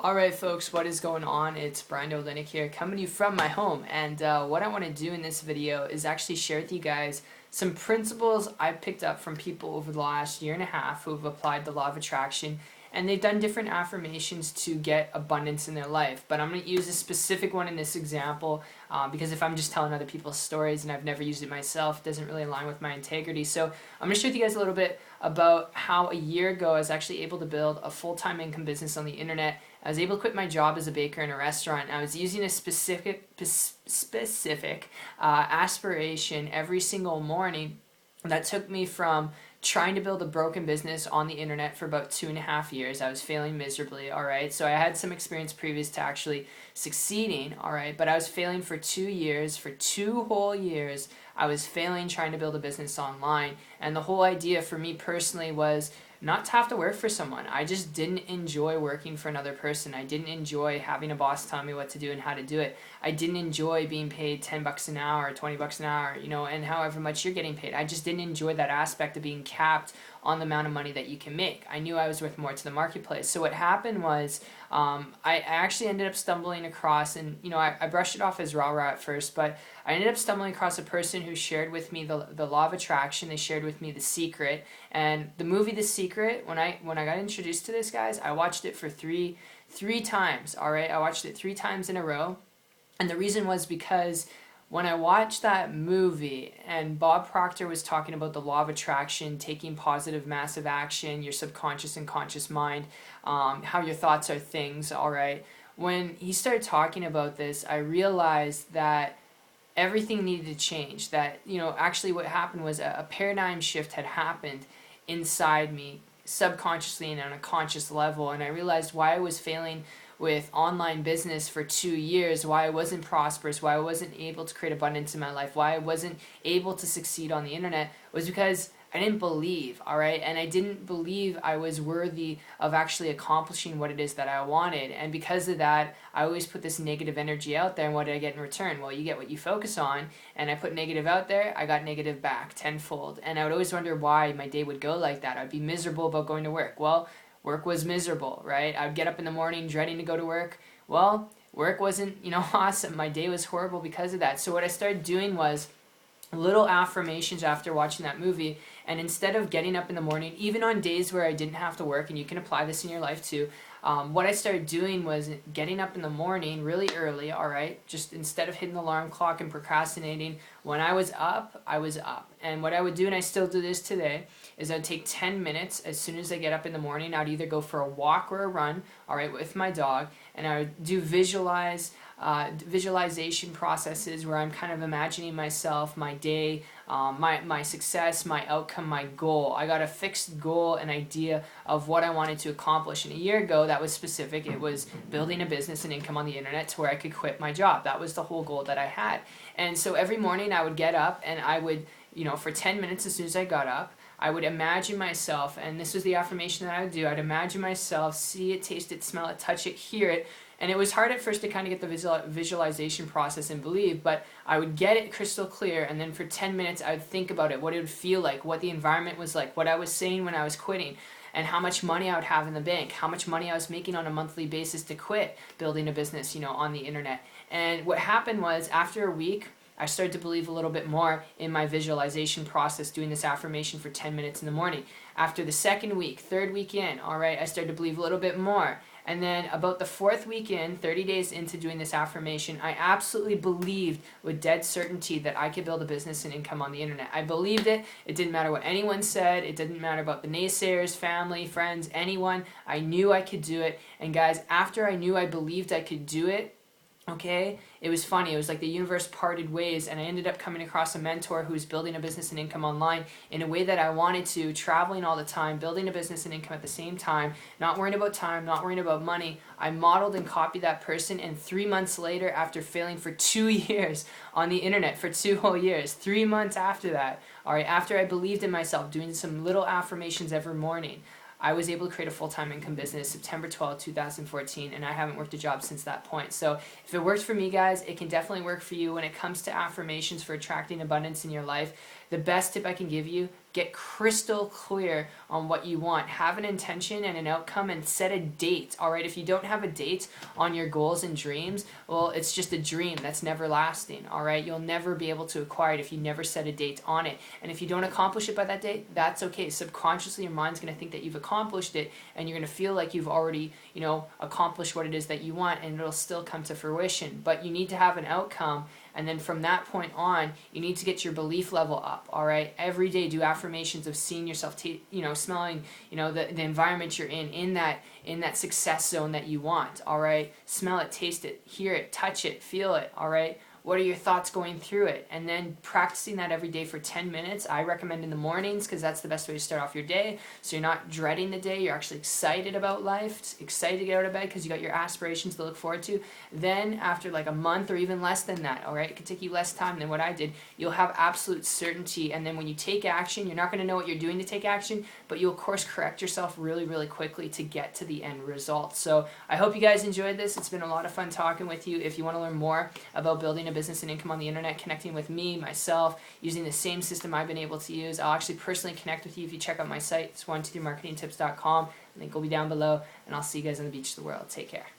Alright folks, what is going on? It's Brian Dolinick here, coming to you from my home, and what I want to do in this video is actually share with you guys some principles I've picked up from people over the last year and a half who have applied the law of attraction, and they've done different affirmations to get abundance in their life. But I'm going to use a specific one in this example because if I'm just telling other people's stories and I've never used it myself, it doesn't really align with my integrity. So I'm going to share with you guys a little bit about how a year ago I was actually able to build a full-time income business on the internet. I was able to quit my job as a baker in a restaurant, and I was using a specific aspiration every single morning that took me from trying to build a broken business on the internet for about 2.5 years. I was failing miserably, alright? So I had some experience previous to actually succeeding, alright? But I was failing for 2 years, for 2 whole years. I was failing trying to build a business online. And the whole idea for me personally was not to have to work for someone. I just didn't enjoy working for another person. I didn't enjoy having a boss tell me what to do and how to do it. I didn't enjoy being paid $10 an hour, $20 an hour, and however much you're getting paid. I just didn't enjoy that aspect of being capped on the amount of money that you can make. I knew I was worth more to the marketplace. So what happened was I actually ended up stumbling across, and I brushed it off as rah-rah at first, but I ended up stumbling across a person who shared with me the law of attraction. They shared with me The Secret, and the movie The Secret, when I got introduced to this, guys, I watched it for three times, alright? I watched it 3 times in a row, and the reason was because when I watched that movie and Bob Proctor was talking about the law of attraction, taking positive massive action, your subconscious and conscious mind, how your thoughts are things, alright? When he started talking about this, I realized that everything needed to change. That, actually what happened was a paradigm shift had happened inside me, subconsciously and on a conscious level, and I realized why I was failing with online business for 2 years, why I wasn't prosperous, why I wasn't able to create abundance in my life, why I wasn't able to succeed on the internet, was because I didn't believe, alright? And I didn't believe I was worthy of actually accomplishing what it is that I wanted. And because of that, I always put this negative energy out there, and what did I get in return? Well, you get what you focus on, and I put negative out there, I got negative back tenfold. And I would always wonder why my day would go like that. I'd be miserable about going to work. Well, work was miserable, right? I would get up in the morning dreading to go to work. Well, work wasn't, awesome. My day was horrible because of that. So what I started doing was little affirmations after watching that movie, and instead of getting up in the morning, even on days where I didn't have to work, and you can apply this in your life too, what I started doing was getting up in the morning really early, alright, just instead of hitting the alarm clock and procrastinating, when I was up, I was up. And what I would do, and I still do this today, is I'd take 10 minutes as soon as I get up in the morning. I'd either go for a walk or a run, alright, with my dog, and I would do visualization processes where I'm kind of imagining myself, my day, my success, my outcome, my goal. I got a fixed goal, an idea of what I wanted to accomplish. And a year ago, that was specific. It was building a business and income on the internet to where I could quit my job. That was the whole goal that I had. And so every morning I would get up and I would, for 10 minutes as soon as I got up, I would imagine myself, and this was the affirmation that I would do, I'd imagine myself, see it, taste it, smell it, touch it, hear it. And it was hard at first to kind of get the visualization process and believe, but I would get it crystal clear, and then for 10 minutes I would think about it, what it would feel like, what the environment was like, what I was saying when I was quitting, and how much money I would have in the bank, how much money I was making on a monthly basis to quit building a business, on the internet. And what happened was, after a week, I started to believe a little bit more in my visualization process, doing this affirmation for 10 minutes in the morning. After the second week, third week in, alright, I started to believe a little bit more. And then about the 4th week in, 30 days into doing this affirmation, I absolutely believed with dead certainty that I could build a business and income on the internet. I believed it. It didn't matter what anyone said. It didn't matter about the naysayers, family, friends, anyone. I knew I could do it. And guys, after I knew I believed I could do it, okay, it was funny. It was like the universe parted ways, and I ended up coming across a mentor who was building a business and income online in a way that I wanted to, traveling all the time, building a business and income at the same time, not worrying about time, not worrying about money. I modeled and copied that person, and 3 months later, after failing for 2 years on the internet, for 2 whole years, 3 months after that, alright, after I believed in myself, doing some little affirmations every morning, I was able to create a full-time income business September 12, 2014, and I haven't worked a job since that point. So if it worked for me, guys, it can definitely work for you when it comes to affirmations for attracting abundance in your life. the best tip I can give you, get crystal clear on what you want. Have an intention and an outcome and set a date, all right? If you don't have a date on your goals and dreams, well, it's just a dream that's never lasting, all right? You'll never be able to acquire it if you never set a date on it. And if you don't accomplish it by that date, that's okay. Subconsciously, your mind's going to think that you've accomplished it, and you're going to feel like you've already, accomplished what it is that you want, and it'll still come to fruition. But you need to have an outcome, and then from that point on, you need to get your belief level up, all right? Every day do affirmations of seeing yourself, smelling, the environment you're in that success zone that you want, all right? Smell it, taste it, hear it, touch it, feel it, all right? What are your thoughts going through it? And then practicing that every day for 10 minutes. I recommend in the mornings because that's the best way to start off your day. So you're not dreading the day. You're actually excited about life, excited to get out of bed because you got your aspirations to look forward to. Then after like a month or even less than that, all right, it could take you less time than what I did, you'll have absolute certainty. And then when you take action, you're not going to know what you're doing to take action, but you'll course correct yourself really, really quickly to get to the end result. So I hope you guys enjoyed this. It's been a lot of fun talking with you. If you want to learn more about building a business and income on the internet, connecting with me, myself, using the same system I've been able to use, I'll actually personally connect with you if you check out my site. It's 123marketingtips.com. Link will be down below, and I'll see you guys on the beach of the world. Take care.